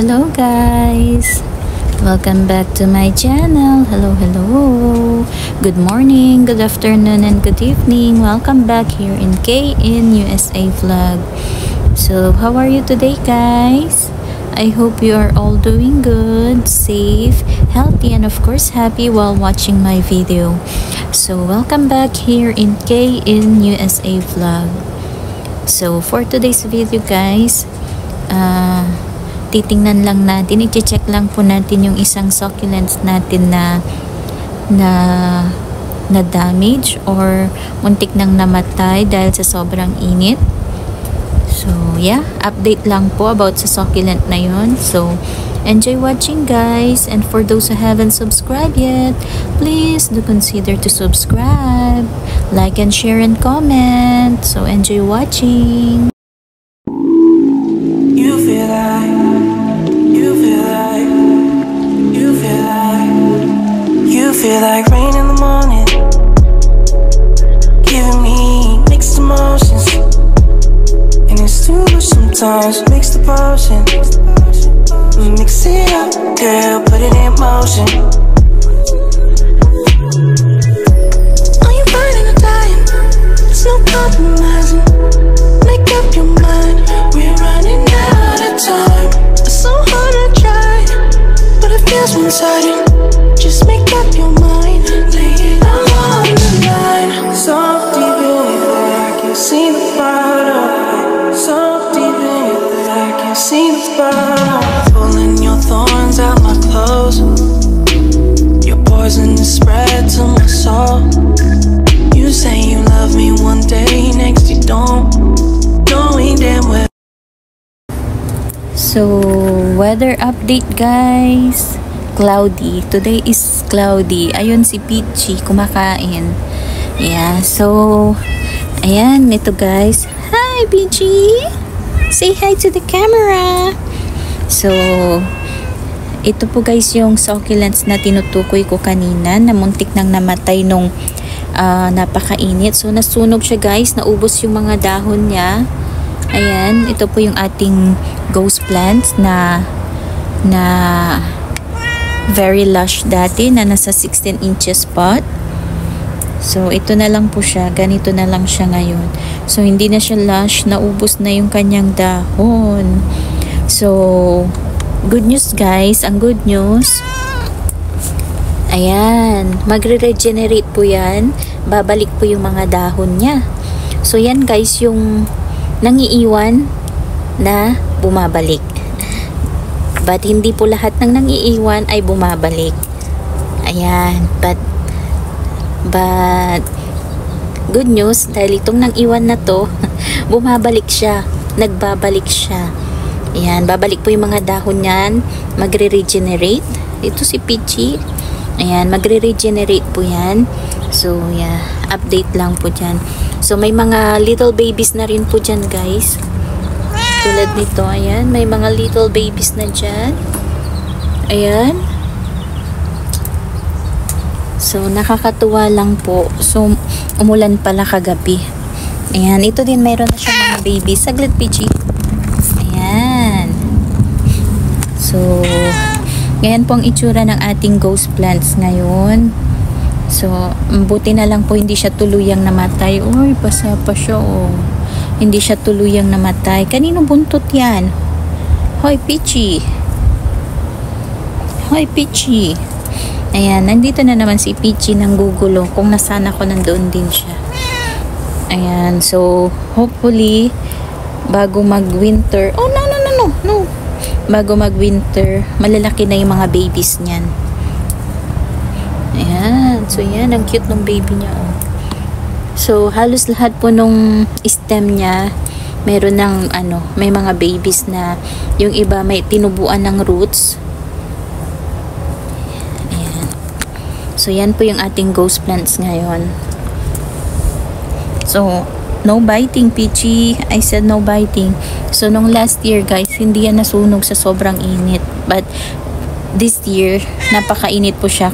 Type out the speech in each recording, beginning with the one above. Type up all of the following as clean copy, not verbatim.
Hello guys! Welcome back to my channel. Hello. Good morning, good afternoon, and good evening. Welcome back here in KN USA Vlog. So, how are you today guys? I hope you are all doing good, safe, healthy, and of course happy while watching my video. So, welcome back here in KN USA Vlog. So, for today's video guys, titingnan lang natin, i-check lang po natin yung isang succulents natin na damage or muntik nang namatay dahil sa sobrang init. So yeah, update lang po about sa succulent na yun. So enjoy watching guys, and for those who haven't subscribed yet, please do consider to subscribe, like and share and comment. So enjoy watching. Feel like rain in the morning, giving me mixed emotions, and it's too much sometimes. Mix the potion, mix it up, girl, put it in motion. Are you finding or dying? There's no compromising. Make up your mind, we're running out of time. It's so hard to try, but it feels one-sided. Just make up your mind, lay it all on the line. So deep in it that I can see the bottom. So deep in it that I can see the bottom. Pulling your thorns out my clothes. Your poison is spread to my soul. You say you love me one day, next you don't. Knowing damn well. So weather update guys. Cloudy. Today is cloudy. Ayun si Peachy kumakain. Yeah, so ayan, ito guys. Hi Peachy! Say hi to the camera! So ito po guys yung succulents na tinutukoy ko kanina na muntik nang namatay nung napakainit. So nasunog siya guys, naubos yung mga dahon niya. Ayan, ito po yung ating ghost plants na very lush dati na nasa 16 inches pot. So ito na lang po siya, ganito na lang siya ngayon. So hindi na siya lush, naubos na yung kanyang dahon. So good news guys, ang good news, ayan, magre-regenerate po yan, babalik po yung mga dahon niya. So yan guys yung nangiiwan na bumabalik. But hindi po lahat ng nangiiwan ay bumabalik. Ayan. But good news, dahil itong nangiwan na to, bumabalik siya. Nagbabalik siya. Ayan. Babalik po yung mga dahon niyan. Magre-regenerate. Ito si Peachy. Ayan. Magre-regenerate po yan. So, yeah. Update lang po dyan. So, may mga little babies na rin po dyan, guys. Tulad nito, ayan, may mga little babies na dyan. Ayan. So, nakakatuwa lang po. So, umulan pala kagabi. Ayan, ito din mayroon na siya mga babies. Saglit, Peachy. Ayan. So, ganyan po ang itsura ng ating ghost plants ngayon. So, buti na lang po hindi siya tuluyang namatay. Uy, basa pa siya, oh. Hindi siya tuluyang namatay. Kanino buntot yan? Hoy, Peachy. Hoy, Peachy. Ayan, nandito na naman si Peachy nang gugulo. Kung nasaan ako, nandoon din siya. Ayan, so, hopefully, bago mag-winter, oh, no. Bago mag-winter, malalaki na yung mga babies niyan. Ayan, so yan, ang cute ng baby niya, oh. So, halos lahat po nung stem niya, meron ng may mga babies na, yung iba may tinubuan ng roots. Ayan. So, yan po yung ating ghost plants ngayon. So, no biting, Peachy. I said no biting. So, nung last year, guys, hindi yan nasunog sa sobrang init. But, this year, napakainit po siya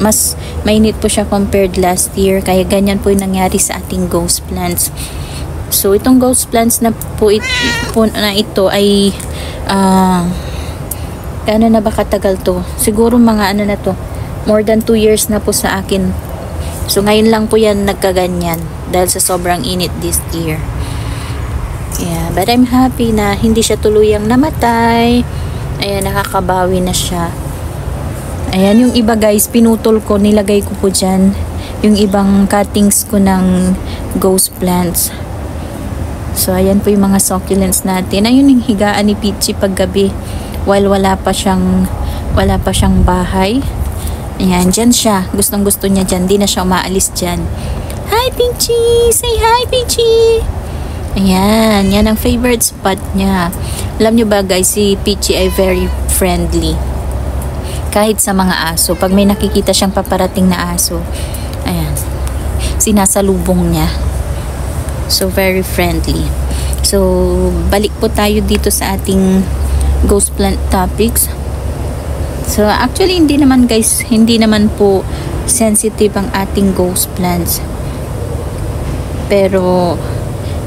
mas mainit po siya compared last year. Kaya ganyan po yung nangyari sa ating ghost plants. So, itong ghost plants na po ito ay Gaano na ba katagal to? Siguro mga ano na to, more than 2 years na po sa akin. So ngayon lang po yan nagkaganyan dahil sa sobrang init this year. Yeah, but I'm happy na hindi siya tuluyang namatay. Ayan, nakakabawi na siya. Ayan, yung iba guys, pinutol ko, nilagay ko po dyan. Yung ibang cuttings ko ng ghost plants. So, ayan po yung mga succulents natin. Ayun yung higaan ni Peachy paggabi. While wala pa siyang bahay. Ayan, dyan siya. Gustong gusto niya dyan. Di na siya umaalis dyan. Hi, Peachy! Say hi, Peachy! Ayan, yan ang favorite spot niya. Alam nyo ba guys, si Peachy ay very friendly. Kahit sa mga aso. Pag may nakikita siyang paparating na aso, ayan, sinasalubong niya. So, very friendly. So, balik po tayo dito sa ating ghost plant topics. So, actually, hindi naman guys, hindi naman po sensitive ang ating ghost plants. Pero,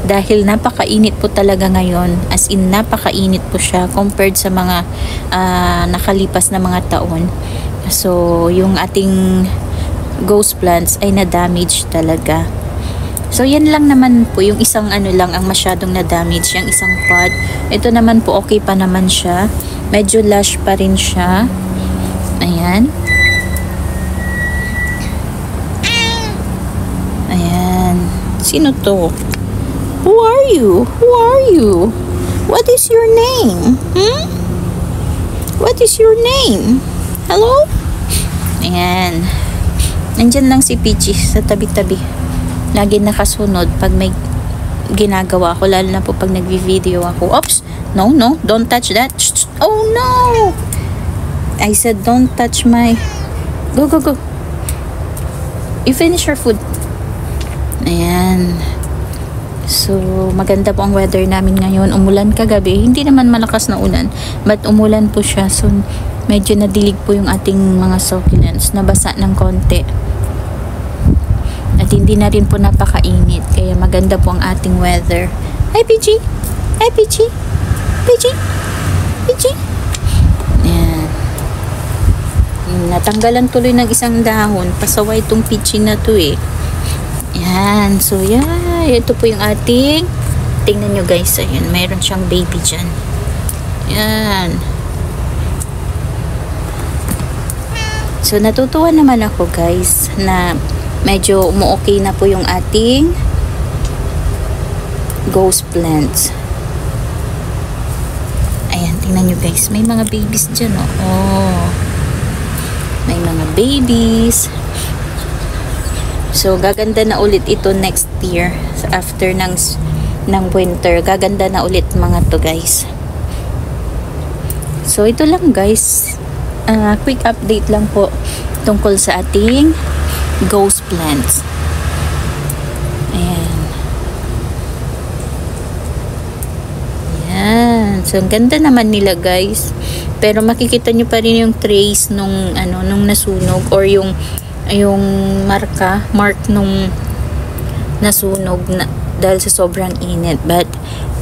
dahil napakainit po talaga ngayon, as in napakainit po siya compared sa mga nakalipas na mga taon. So, yung ating ghost plants ay na-damage talaga. So, yan lang naman po, yung isang ano lang ang masyadong na-damage, yung isang pod. Ito naman po, okay pa naman siya. Medyo lush pa rin siya. Ayan. Ayan. Sino to? Who are you? Who are you? What is your name? What is your name? Hello? Ayan. Nandyan lang si Peachy sa tabi-tabi. Lagi nakasunod pag may ginagawa ako, lalo na po pag nagvi-video ako. Oops! No, no, don't touch that. Oh no! I said don't touch my... Go, go, go. You finish your food. Ayan. So, maganda po ang weather namin ngayon. Umulan kagabi. Hindi naman malakas na ulan, but umulan po siya. So, medyo nadilig po yung ating mga succulents. Nabasa ng konti. At hindi na rin po napakainit. Kaya maganda po ang ating weather. Hi, Peachy! Hi, Peachy! Peachy! Peachy! Ayan. Natanggalan tuloy ng isang dahon. Pasaway itong Peachy na to eh. Ayan. So, yeah. Ito po yung ating... Tingnan nyo guys. Ayan. Mayroon siyang baby dyan. Ayan. So, natutuwa naman ako guys na medyo umu-okay na po yung ating ghost plants. Ayan, tingnan nyo guys. May mga babies dyan, oh. Oh. May mga babies. So, gaganda na ulit ito next year. So, after ng winter, gaganda na ulit mga to guys. So, ito lang guys. Quick update lang po tungkol sa ating ghost plants. Ayan. Ayan. So, ang ganda naman nila guys. Pero makikita nyo pa rin yung trace nung nasunog or yung mark nung nasunog na, dahil sa sobrang init. But,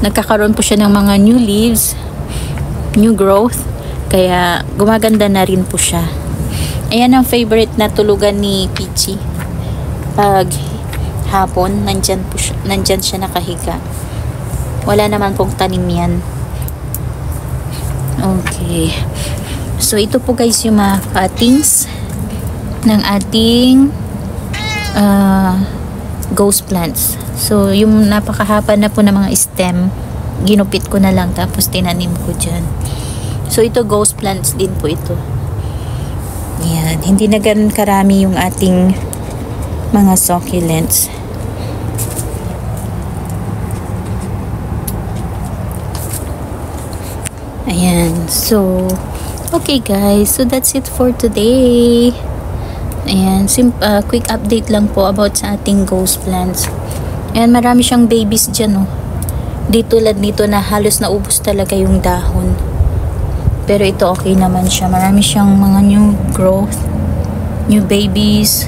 nagkakaroon po siya ng mga new leaves, new growth. Kaya, gumaganda na rin po siya. Ayan ang favorite na tulugan ni Peachy. Pag hapon, nandyan siya nakahiga. Wala naman pong tanim yan. Okay. So, ito po guys yung mga cuttings ng ating ghost plants. So, yung napakahaba na po ng mga stem, ginupit ko na lang tapos tinanim ko dyan. So, ito ghost plants din po ito. Ayan. Hindi na ganun karami yung ating mga succulents. Ayan. So, okay guys. So, that's it for today. Ayan. Quick update lang po about sa ating ghost plants. Ayan. Marami siyang babies dyan, oh. Di tulad nito na halos naubos talaga yung dahon. Pero ito okay naman siya. Marami siyang mga new growth, new babies.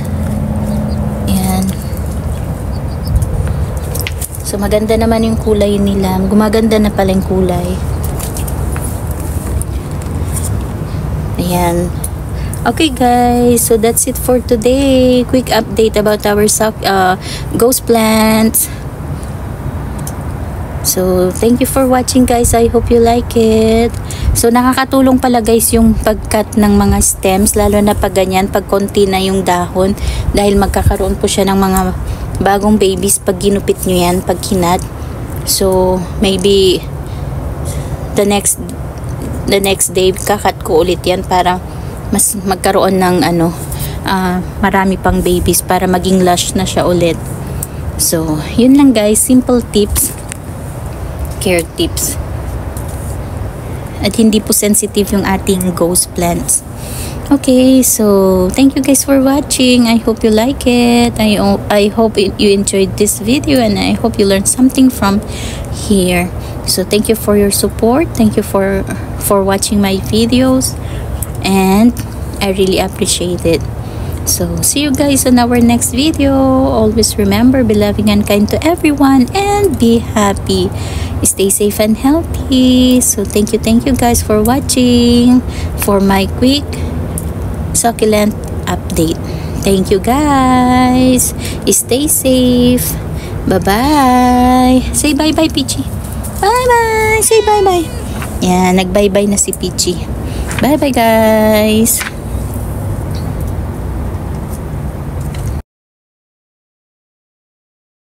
Ayan. So, maganda naman yung kulay nila. Gumaganda na pala yung kulay. Ayan. Okay guys, so that's it for today. Quick update about our ghost plants. So, thank you for watching guys. I hope you like it. So, nakakatulong pala guys yung pag-cut ng mga stems, lalo na pag ganyan, pag konti na yung dahon, dahil magkakaroon po siya ng mga bagong babies pag ginupit nyo yan, pag kinat. So, maybe the next day kakat ko ulit yan para mas magkaroon ng marami pang babies para maging lush na siya ulit. So, yun lang guys, simple tips, care tips. At hindi po sensitive yung ating ghost plants. Okay, so thank you guys for watching. I hope you like it. I hope you enjoyed this video, and I hope you learned something from here. So thank you for your support. Thank you for watching my videos, and I really appreciate it. So see you guys on our next video. Always remember, be loving and kind to everyone, and be happy. Stay safe and healthy. So thank you guys for watching for my quick succulent update. Thank you guys. Stay safe. Bye-bye. Say bye-bye, Peachy. Bye-bye. Say bye-bye. Yan, nag-bye-bye na si Peachy. Bye-bye, guys.